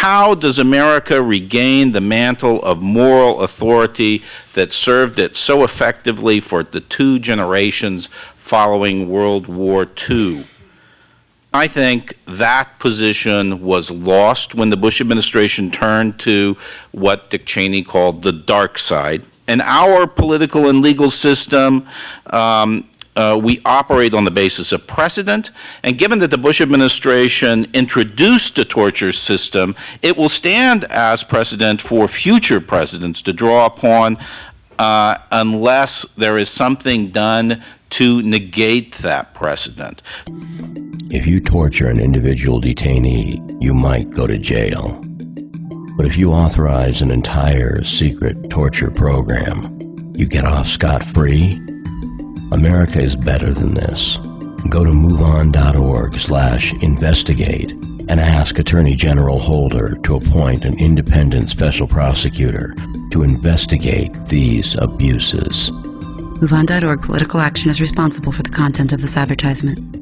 how does America regain the mantle of moral authority that served it so effectively for the 2 generations following World War II? I think that position was lost when the Bush administration turned to what Dick Cheney called the dark side. In our political and legal system, we operate on the basis of precedent, and given that the Bush administration introduced the torture system, it will stand as precedent for future presidents to draw upon unless there is something done to negate that precedent. If you torture an individual detainee, you might go to jail. But if you authorize an entire secret torture program, you get off scot-free. America is better than this. Go to moveon.org/investigate and ask Attorney General Holder to appoint an independent special prosecutor to investigate these abuses. MoveOn.org political action is responsible for the content of this advertisement.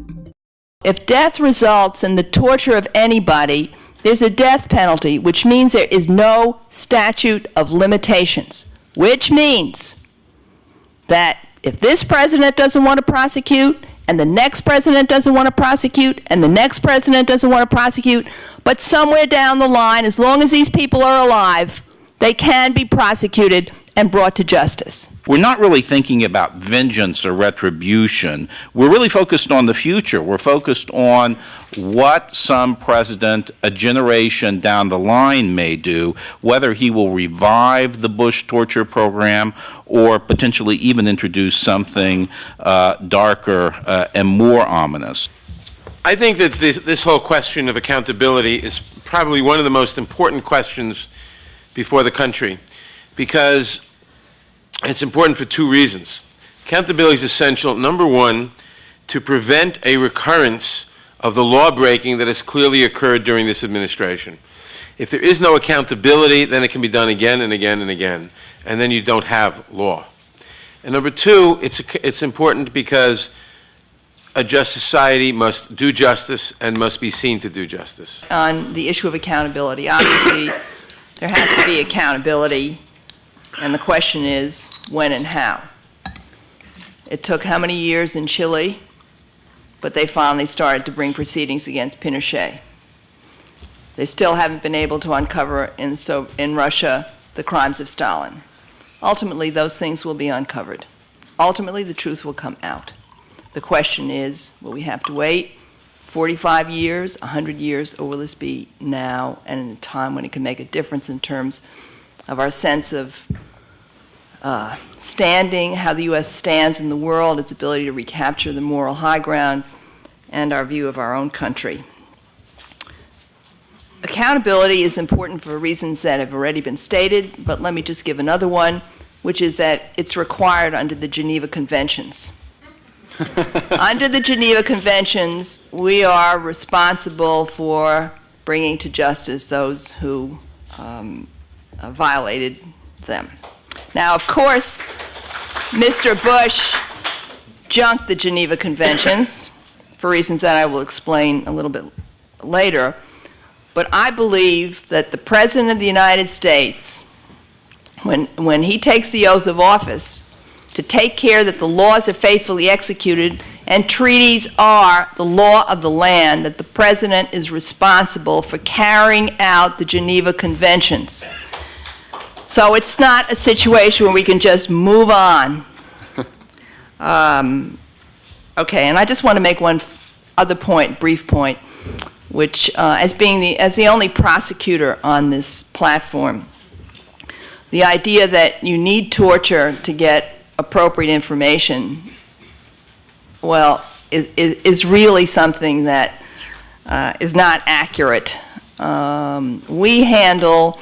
If death results in the torture of anybody, there's a death penalty, which means there is no statute of limitations, which means that if this president doesn't want to prosecute, and the next president doesn't want to prosecute, and the next president doesn't want to prosecute, but somewhere down the line, as long as these people are alive, they can be prosecuted and brought to justice. We're not really thinking about vengeance or retribution. We're really focused on the future. We're focused on what some president a generation down the line may do, whether he will revive the Bush torture program or potentially even introduce something darker and more ominous. I think that this whole question of accountability is probably one of the most important questions before the country, because it's important for 2 reasons. Accountability is essential, number one, to prevent a recurrence of the law breaking that has clearly occurred during this administration. If there is no accountability, then it can be done again and again and again, and then you don't have law. And number two, it's important because a just society must do justice and must be seen to do justice. On the issue of accountability, obviously, there has to be accountability, and the question is when and how. It took how many years in Chile, but they finally started to bring proceedings against Pinochet. They still haven't been able to uncover in Russia the crimes of Stalin. Ultimately, those things will be uncovered. Ultimately, the truth will come out. The question is, will we have to wait 45 years, 100 years, or will this be now and in a time when it can make a difference in terms of our sense of standing, how the U.S. stands in the world, its ability to recapture the moral high ground, and our view of our own country. Accountability is important for reasons that have already been stated, but let me just give another one, which is that it's required under the Geneva Conventions. Under the Geneva Conventions, we are responsible for bringing to justice those who violated them. Now, of course, Mr. Bush junked the Geneva Conventions for reasons that I will explain a little bit later, but I believe that the President of the United States, when he takes the oath of office, to take care that the laws are faithfully executed and treaties are the law of the land, that the President is responsible for carrying out the Geneva Conventions. So it's not a situation where we can just move on. Okay, and I just want to make one other point, brief point, which as the only prosecutor on this platform, the idea that you need torture to get appropriate information, well, is really something that is not accurate. We handle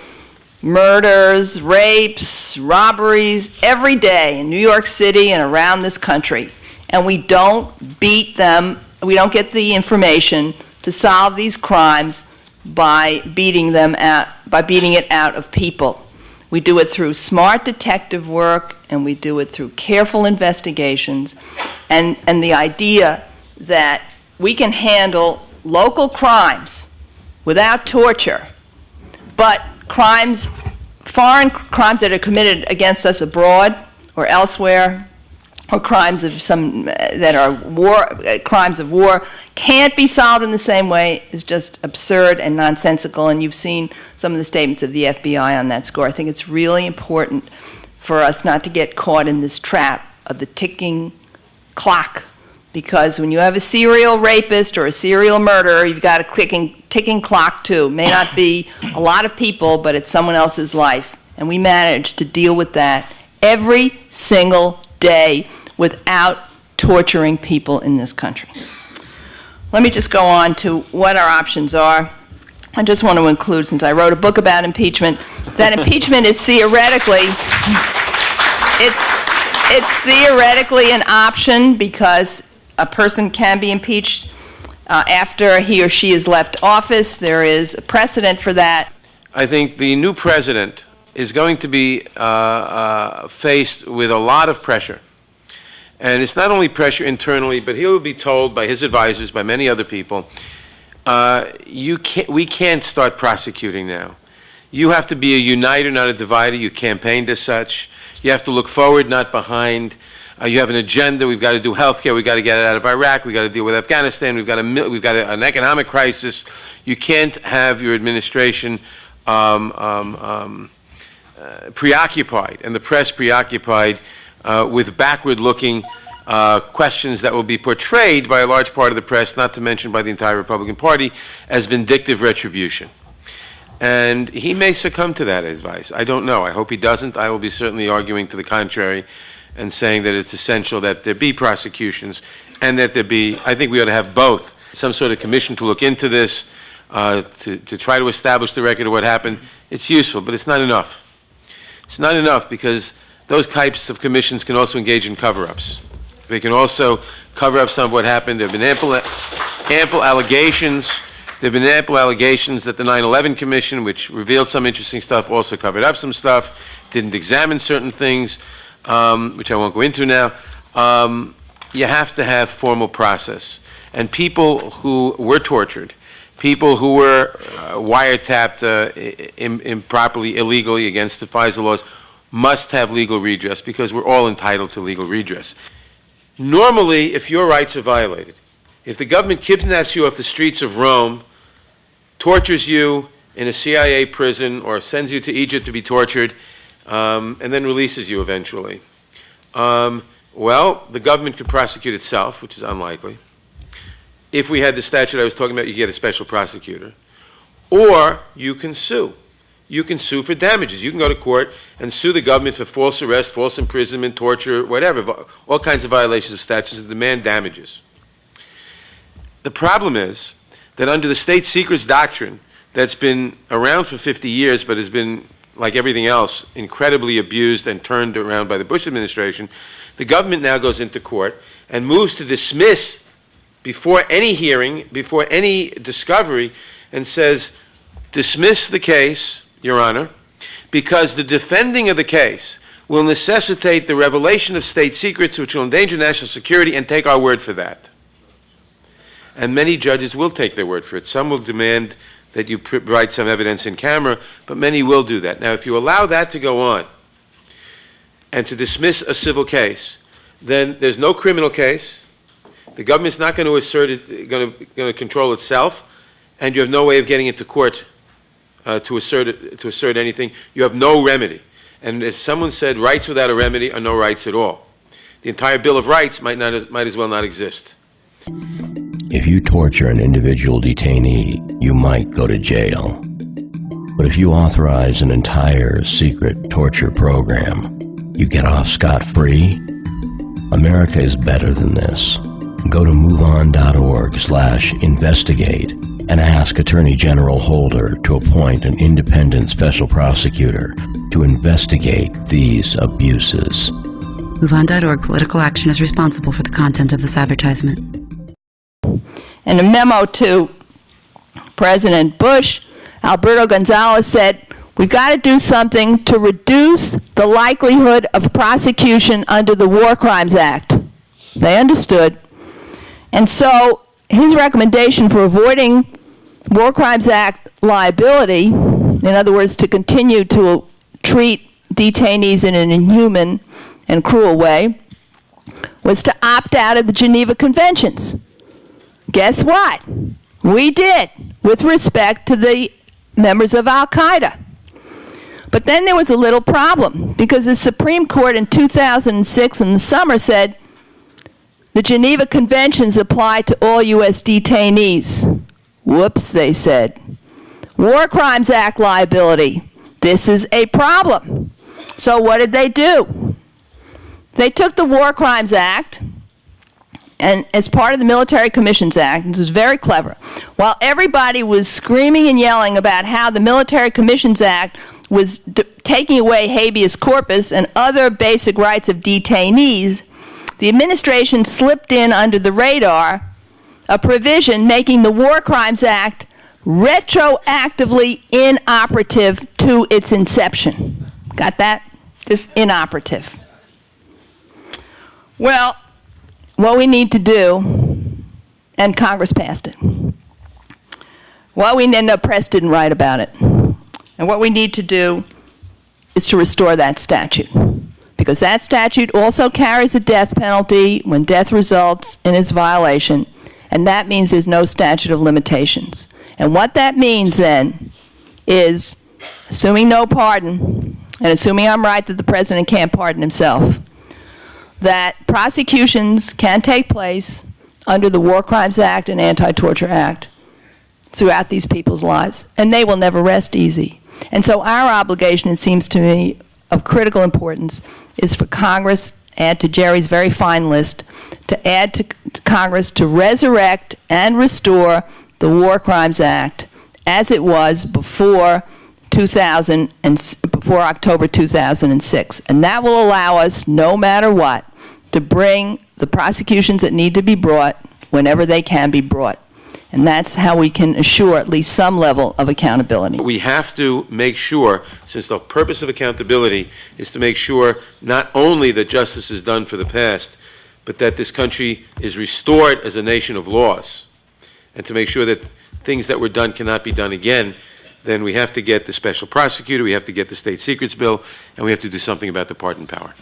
murders, rapes, robberies every day in New York City and around this country, and we don't beat them, we don't get the information to solve these crimes by beating it out of people. We do it through smart detective work, and we do it through careful investigations, and the idea that we can handle local crimes without torture But crimes, foreign crimes that are committed against us abroad or elsewhere, or crimes of that are crimes of war, can't be solved in the same way. Is just absurd and nonsensical, and you've seen some of the statements of the FBI on that score. I think it's really important for us not to get caught in this trap of the ticking clock, because when you have a serial rapist or a serial murderer, you've got a ticking clock too. It may not be a lot of people, but it's someone else's life, and we manage to deal with that every single day without torturing people in this country. Let me just go on to what our options are. I just want to include, since I wrote a book about impeachment, that impeachment is theoretically, it's theoretically an option, because a person can be impeached after he or she has left office. There is a precedent for that. I think the new president is going to be faced with a lot of pressure. And it's not only pressure internally, but he will be told by his advisors, by many other people, we can't start prosecuting now. You have to be a uniter, not a divider. You campaigned as such. You have to look forward, not behind. You have an agenda. We've got to do health care. We've got to get out of Iraq. We've got to deal with Afghanistan. We've got an economic crisis. You can't have your administration preoccupied, and the press preoccupied with backward-looking questions that will be portrayed by a large part of the press, not to mention by the entire Republican Party, as vindictive retribution. And he may succumb to that advice. I don't know. I hope he doesn't. I will be certainly arguing to the contrary and saying that it's essential that there be prosecutions and that there be, I think we ought to have both, some sort of commission to look into this, to try to establish the record of what happened. It's useful, but it's not enough. It's not enough, because those types of commissions can also engage in cover-ups. They can also cover up some of what happened. There have been ample allegations. There have been ample allegations that the 9/11 Commission, which revealed some interesting stuff, also covered up some stuff, didn't examine certain things, which I won't go into now. You have to have formal process. And people who were tortured, people who were wiretapped improperly, illegally against the FISA laws, must have legal redress, because we're all entitled to legal redress. Normally, if your rights are violated, if the government kidnaps you off the streets of Rome, tortures you in a CIA prison, or sends you to Egypt to be tortured, and then releases you eventually, well, the government could prosecute itself, which is unlikely. If we had the statute I was talking about, you get a special prosecutor. Or you can sue. You can sue for damages. You can go to court and sue the government for false arrest, false imprisonment, torture, whatever, all kinds of violations of statutes, and demand damages. The problem is that under the state secrets doctrine that's been around for 50 years, but has been, like everything else, incredibly abused and turned around by the Bush administration, the government now goes into court and moves to dismiss before any hearing, before any discovery, and says, dismiss the case, Your Honor, because the defending of the case will necessitate the revelation of state secrets which will endanger national security, and take our word for that. And many judges will take their word for it. Some will demand that you provide some evidence in camera, but many will do that. Now, if you allow that to go on and to dismiss a civil case, then there's no criminal case. The government's not going to assert it, going to control itself, and you have no way of getting into court to assert anything. You have no remedy. And as someone said, rights without a remedy are no rights at all. The entire Bill of Rights might as well not exist. If you torture an individual detainee, you might go to jail. But if you authorize an entire secret torture program, you get off scot-free. America is better than this. Go to moveon.org/investigate and ask Attorney General Holder to appoint an independent special prosecutor to investigate these abuses. MoveOn.org political action is responsible for the content of this advertisement. In a memo to President Bush, Alberto Gonzales said, we've got to do something to reduce the likelihood of prosecution under the War Crimes Act. They understood. And so his recommendation for avoiding War Crimes Act liability in other words, to continue to treat detainees in an inhuman and cruel way, was to opt out of the Geneva Conventions. Guess what? We did, with respect to the members of Al-Qaeda. But then there was a little problem, because the Supreme Court in 2006 in the summer said the Geneva Conventions apply to all U.S. detainees. Whoops, they said. War Crimes Act liability. This is a problem. So what did they do? They took the War Crimes Act, and as part of the Military Commissions Act, this was very clever, while everybody was screaming and yelling about how the Military Commissions Act was taking away habeas corpus and other basic rights of detainees, the administration slipped in under the radar a provision making the War Crimes Act retroactively inoperative to its inception. Got that? Just inoperative. Well, what we need to do, and Congress passed it. Well, we end up Press didn't write about it. And what we need to do is to restore that statute, because that statute also carries a death penalty when death results in its violation, and that means there's no statute of limitations. And what that means then is, assuming no pardon, and assuming I'm right that the president can't pardon himself, that prosecutions can take place under the War Crimes Act and Anti-Torture Act throughout these people's lives, and they will never rest easy. And so our obligation, it seems to me, of critical importance is for Congress, add to Jerry's very fine list, to add to Congress to resurrect and restore the War Crimes Act as it was before before October 2006. And that will allow us, no matter what, to bring the prosecutions that need to be brought whenever they can be brought. And that's how we can assure at least some level of accountability. We have to make sure, since the purpose of accountability is to make sure not only that justice is done for the past, but that this country is restored as a nation of laws, and to make sure that things that were done cannot be done again, then we have to get the special prosecutor, we have to get the state secrets bill, and we have to do something about the pardon power.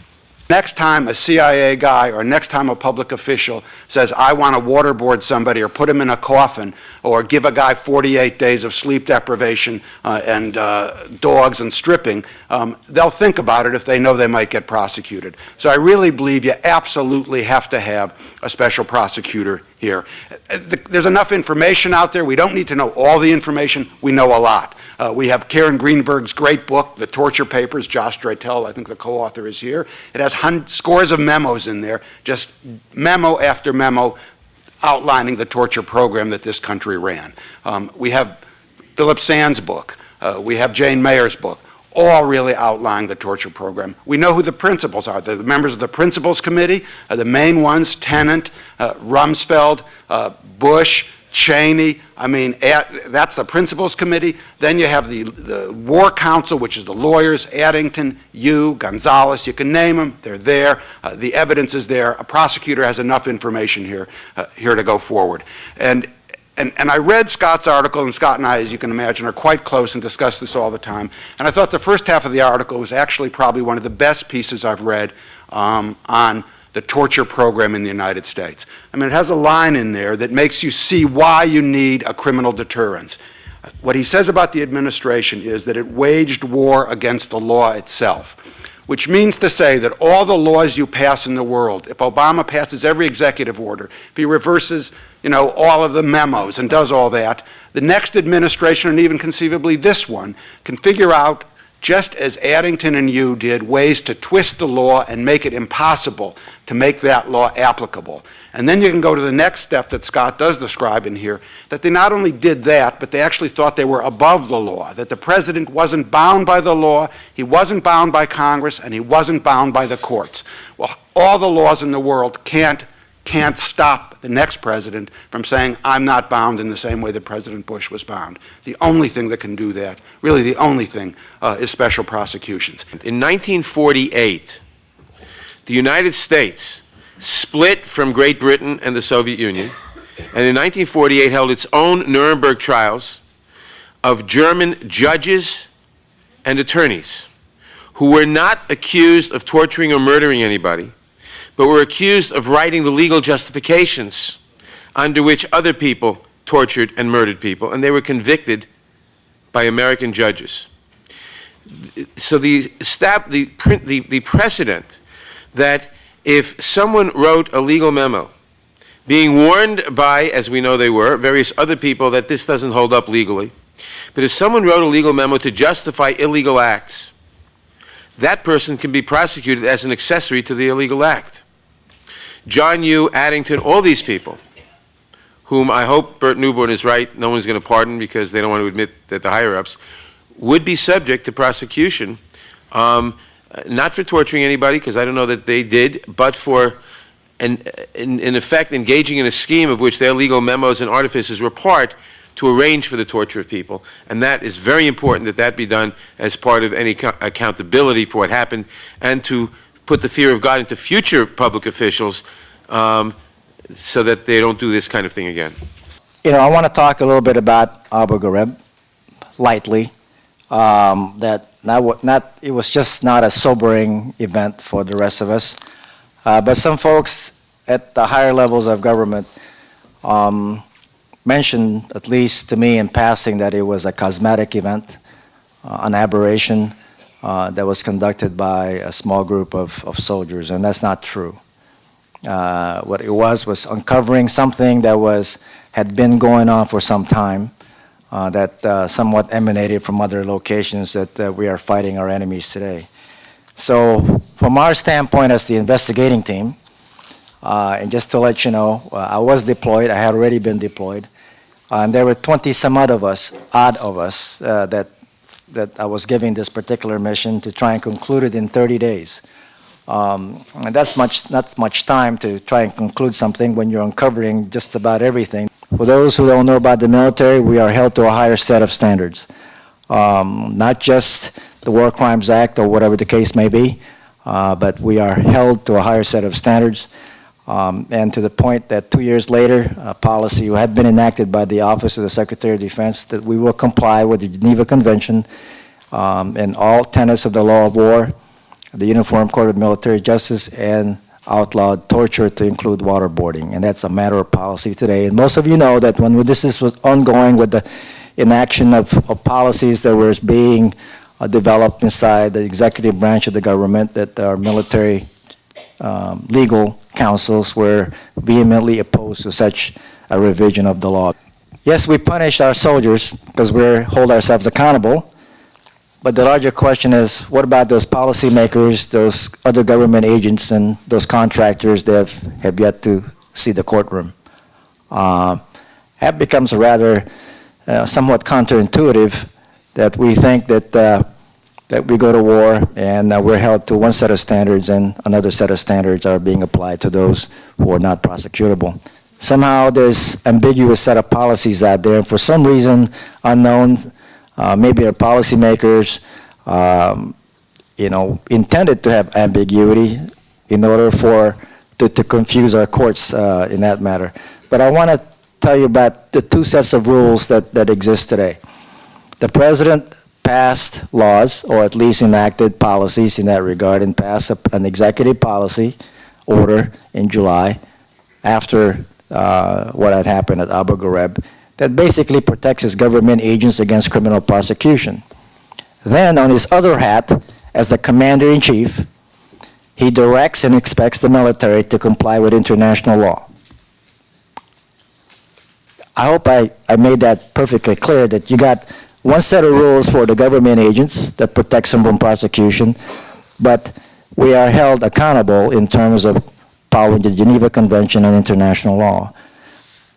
Next time a CIA guy or next time a public official says, I want to waterboard somebody or put him in a coffin or give a guy 48 days of sleep deprivation and dogs and stripping, they'll think about it if they know they might get prosecuted. So I really believe you absolutely have to have a special prosecutor here. There's enough information out there. We don't need to know all the information. We know a lot. We have Karen Greenberg's great book, The Torture Papers. Josh Dreitel, I think the co-author, is here. It has scores of memos in there, just memo after memo outlining the torture program that this country ran. We have Philip Sand's book. We have Jane Mayer's book, all really outlining the torture program. We know who the principals are. They're the members of the Principals Committee, the main ones, Tennant, Rumsfeld, Bush, Cheney. I mean, that's the Principals Committee. Then you have the War Council, which is the lawyers, Addington, Yu, Gonzalez. You can name them. They're there. The evidence is there. A prosecutor has enough information here to go forward. And I read Scott's article, and Scott and I, as you can imagine, are quite close and discuss this all the time. And I thought the first half of the article was actually probably one of the best pieces I've read on the torture program in the United States. I mean, it has a line in there that makes you see why you need a criminal deterrence. What he says about the administration is that it waged war against the law itself, which means to say that all the laws you pass in the world, if Obama passes every executive order, if he reverses, all of the memos and does all that, the next administration, and even conceivably this one, can figure out, just as Addington and Yu did, ways to twist the law and make it impossible to make that law applicable. And then you can go to the next step that Scott does describe in here, that they not only did that, but they actually thought they were above the law, that the president wasn't bound by the law, he wasn't bound by Congress, and he wasn't bound by the courts. Well, all the laws in the world can't stop the next president from saying, I'm not bound in the same way that President Bush was bound. The only thing that can do that, really the only thing, is special prosecutions. In 1948, the United States split from Great Britain and the Soviet Union, and in 1948 held its own Nuremberg trials of German judges and attorneys who were not accused of torturing or murdering anybody, but were accused of writing the legal justifications under which other people tortured and murdered people, and they were convicted by American judges. So the precedent that if someone wrote a legal memo, being warned by, as we know they were, various other people that this doesn't hold up legally, but if someone wrote a legal memo to justify illegal acts, that person can be prosecuted as an accessory to the illegal act. John Yoo, Addington, all these people, whom I hope Burt Newborn is right, no one's going to pardon because they don't want to admit that the higher-ups, would be subject to prosecution, not for torturing anybody, because I don't know that they did, but for, in effect, engaging in a scheme of which their legal memos and artifices were part to arrange for the torture of people. And that is very important that that be done as part of any accountability for what happened, and to put the fear of God into future public officials so that they don't do this kind of thing again. You know, I want to talk a little bit about Abu Ghraib, lightly. It was just not a sobering event for the rest of us. But some folks at the higher levels of government mentioned, at least to me in passing, that it was a cosmetic event, an aberration that was conducted by a small group of soldiers, and that's not true. What it was uncovering something that had been going on for some time, that somewhat emanated from other locations that we are fighting our enemies today. So from our standpoint as the investigating team, and just to let you know, I was deployed, I had already been deployed, and there were 20-some odd of us that I was giving this particular mission to try and conclude it in 30 days. And that's not much time to try and conclude something when you're uncovering just about everything. For those who don't know about the military, we are held to a higher set of standards. Not just the War Crimes Act or whatever the case may be, but we are held to a higher set of standards. And to the point that 2 years later, a policy had been enacted by the Office of the Secretary of Defense that we will comply with the Geneva Convention and all tenets of the law of war, the Uniform Code of Military Justice, and outlawed torture to include waterboarding. And that's a matter of policy today. And most of you know that when this was ongoing with the inaction of policies that were being developed inside the executive branch of the government, that our military legal councils were vehemently opposed to such a revision of the law. Yes, we punish our soldiers because we hold ourselves accountable, but the larger question is, what about those policymakers, those other government agents, and those contractors that have yet to see the courtroom? That becomes rather somewhat counterintuitive, that we think that we go to war and we're held to one set of standards and another set of standards are being applied to those who are not prosecutable. Somehow there's ambiguous set of policies out there, and for some reason unknown, maybe our policymakers intended to have ambiguity in order to confuse our courts in that matter. But I want to tell you about the two sets of rules that exist today. The President passed laws, or at least enacted policies in that regard, and passed an executive policy order in July after what had happened at Abu Ghraib that basically protects his government agents against criminal prosecution. Then on his other hat, as the Commander-in-Chief, he directs and expects the military to comply with international law. I hope I made that perfectly clear, that you got one set of rules for the government agents that protects them from prosecution, but we are held accountable in terms of following the Geneva Convention and international law.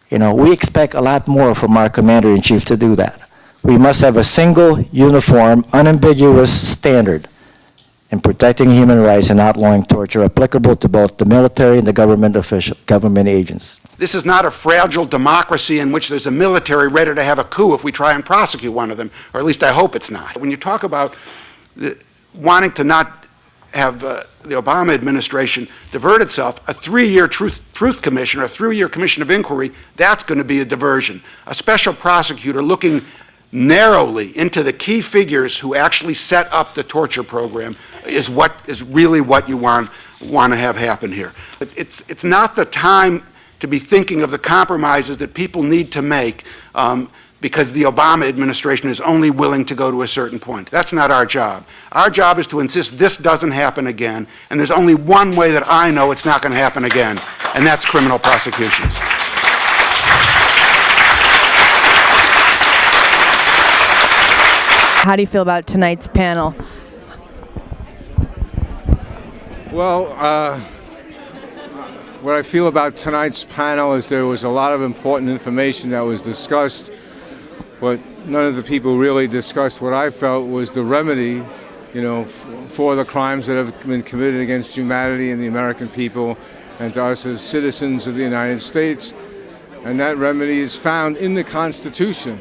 You know, we expect a lot more from our Commander-in-Chief to do that. We must have a single, uniform, unambiguous standard in protecting human rights and outlawing torture applicable to both the military and the government agents. This is not a fragile democracy in which there's a military ready to have a coup if we try and prosecute one of them, or at least I hope it's not. When you talk about wanting to not have the Obama administration divert itself, a 3-year truth commission or a 3-year commission of inquiry, that's going to be a diversion. A special prosecutor looking narrowly into the key figures who actually set up the torture program is really what you want to have happen here. It's not the time to be thinking of the compromises that people need to make because the Obama administration is only willing to go to a certain point. That's not our job. Our job is to insist this doesn't happen again, and there's only one way that I know it's not going to happen again, and that's criminal prosecutions. How do you feel about tonight's panel? Well, what I feel about tonight's panel is there was a lot of important information that was discussed, but none of the people really discussed what I felt was the remedy, for the crimes that have been committed against humanity and the American people and to us as citizens of the United States. And that remedy is found in the Constitution.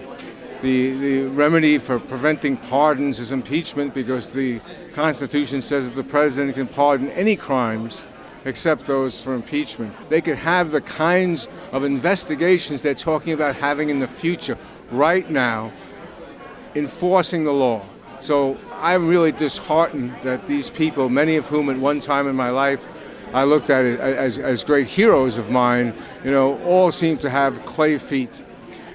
The remedy for preventing pardons is impeachment, because the Constitution says that the president can pardon any crimes except those for impeachment. They could have the kinds of investigations they're talking about having in the future, right now, enforcing the law. So I'm really disheartened that these people, many of whom at one time in my life I looked at it as great heroes of mine, all seem to have clay feet.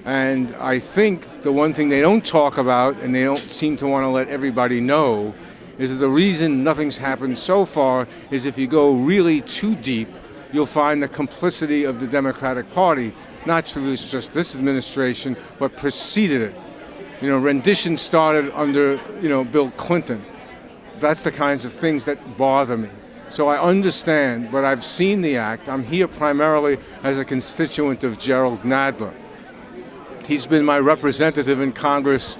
And I think the one thing they don't talk about, and they don't seem to want to let everybody know, is that the reason nothing's happened so far is if you go really too deep, you'll find the complicity of the Democratic Party, not through just this administration, but preceded it. Rendition started under, Bill Clinton. That's the kinds of things that bother me. So I understand, but I've seen the act. I'm here primarily as a constituent of Jerrold Nadler. He's been my representative in Congress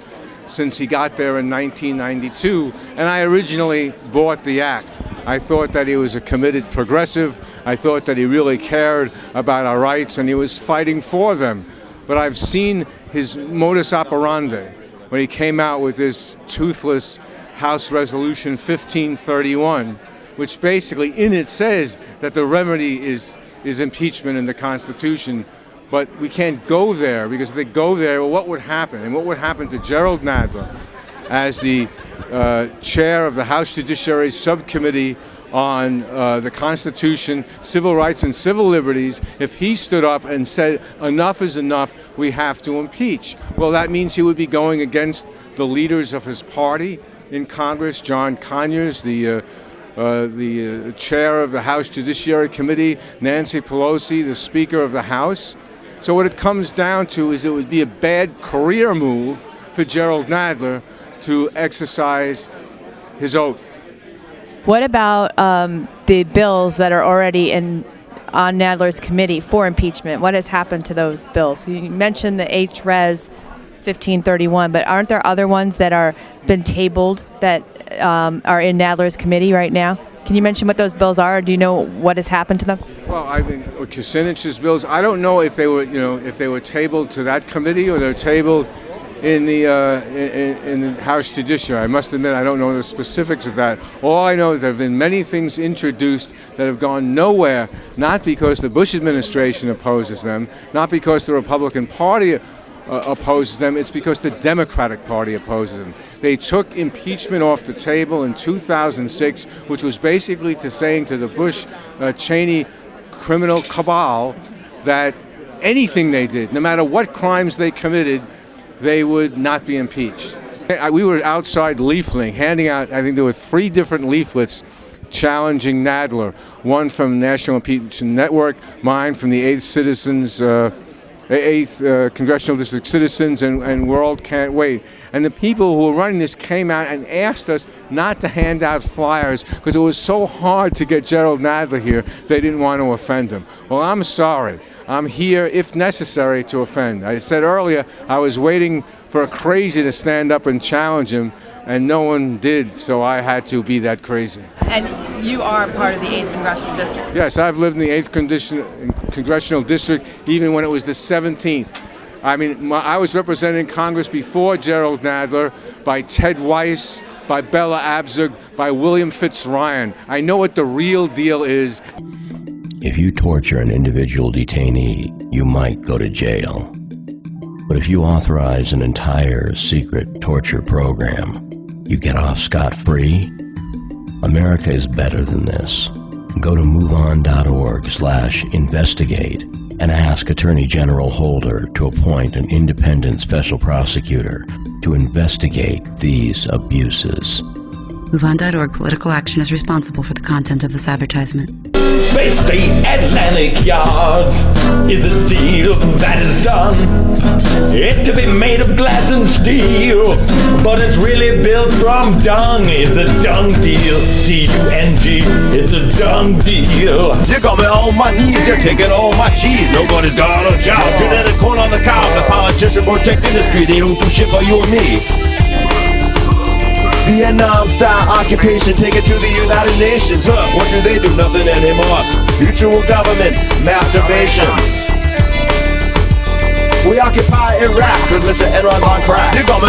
since he got there in 1992, and I originally bought the act. I thought that he was a committed progressive. I thought that he really cared about our rights, and he was fighting for them. But I've seen his modus operandi when he came out with this toothless House Resolution 1531, which basically in it says that the remedy is impeachment in the Constitution. But we can't go there, because if they go there, well, what would happen? And what would happen to Jerrold Nadler as the chair of the House Judiciary Subcommittee on the Constitution, Civil Rights and Civil Liberties, if he stood up and said, enough is enough, we have to impeach? Well, that means he would be going against the leaders of his party in Congress, John Conyers, the chair of the House Judiciary Committee, Nancy Pelosi, the Speaker of the House. So what it comes down to is it would be a bad career move for Jerrold Nadler to exercise his oath. What about the bills that are already on Nadler's committee for impeachment? What has happened to those bills? You mentioned the HRES 1531, but aren't there other ones that are been tabled that are in Nadler's committee right now? Can you mention what those bills are? Do you know what has happened to them? Well, I mean, Kucinich's bills, I don't know if they were tabled to that committee or they're tabled in the House Judiciary. I must admit, I don't know the specifics of that. All I know is there have been many things introduced that have gone nowhere, not because the Bush administration opposes them, not because the Republican Party opposes them, it's because the Democratic Party opposes them. They took impeachment off the table in 2006, which was basically saying to the Bush-Cheney criminal cabal that anything they did, no matter what crimes they committed, they would not be impeached. We were outside leafleting, handing out, I think there were 3 different leaflets challenging Nadler, one from the National Impeachment Network, mine from the 8th Congressional District Citizens, and World Can't Wait. And the people who were running this came out and asked us not to hand out flyers because it was so hard to get Jerrold Nadler here, they didn't want to offend him. Well, I'm sorry. I'm here, if necessary, to offend. I said earlier I was waiting for a crazy to stand up and challenge him, and no one did, so I had to be that crazy. And you are part of the 8th Congressional District. Yes, I've lived in the 8th Congressional District even when it was the 17th. I mean, I was representing Congress before Jerrold Nadler by Ted Weiss, by Bella Abzug, by William Fitzryan. I know what the real deal is. If you torture an individual detainee, you might go to jail. But if you authorize an entire secret torture program, you get off scot-free? America is better than this. Go to moveon.org/investigate and ask Attorney General Holder to appoint an independent special prosecutor to investigate these abuses. MoveOn.org. Political action is responsible for the content of this advertisement. Bay State Atlantic Yards is a deal that is done. It's to be made of glass and steel, but it's really built from dung. It's a dung deal, D-U-N-G, it's a dung deal. You got me on my knees, you're taking all my cheese. Nobody's got a job, genetic corn on the cob. The politician protect industry, they don't do shit for you or me. Vietnam-style occupation, take it to the United Nations. What do they do? Nothing anymore. Mutual government, masturbation. We occupy Iraq with Mr. Enron on crack. You got me.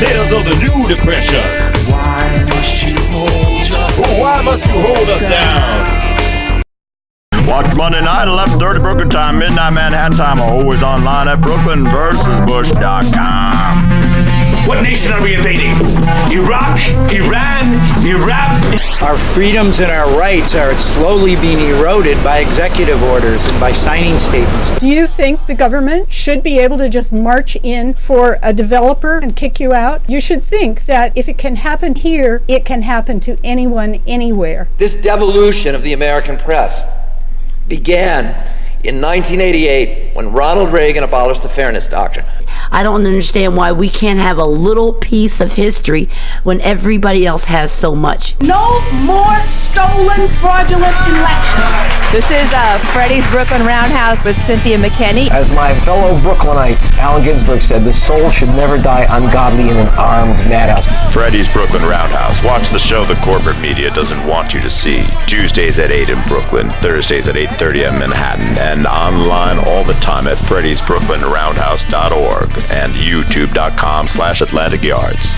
Tales of the new depression. Why must you hold us? Why must you hold us down? Watch Monday night, 11:30 Brooklyn time, midnight Manhattan time, or always online at brooklynversusbush.com. What nation are we invading? Iraq? Iran? Iraq? Our freedoms and our rights are slowly being eroded by executive orders and by signing statements. Do you think the government should be able to just march in for a developer and kick you out? You should think that if it can happen here, it can happen to anyone, anywhere. This devolution of the American press began in 1988 when Ronald Reagan abolished the Fairness Doctrine. I don't understand why we can't have a little piece of history when everybody else has so much. No more stolen, fraudulent elections. This is Freddy's Brooklyn Roundhouse with Cynthia McKenney. As my fellow Brooklynite, Allen Ginsberg said, the soul should never die ungodly in an armed madhouse. Freddy's Brooklyn Roundhouse. Watch the show the corporate media doesn't want you to see. Tuesdays at 8 in Brooklyn, Thursdays at 8:30 in Manhattan, and online all the time at freddysbrooklynroundhouse.org and youtube.com/Atlantic Yards.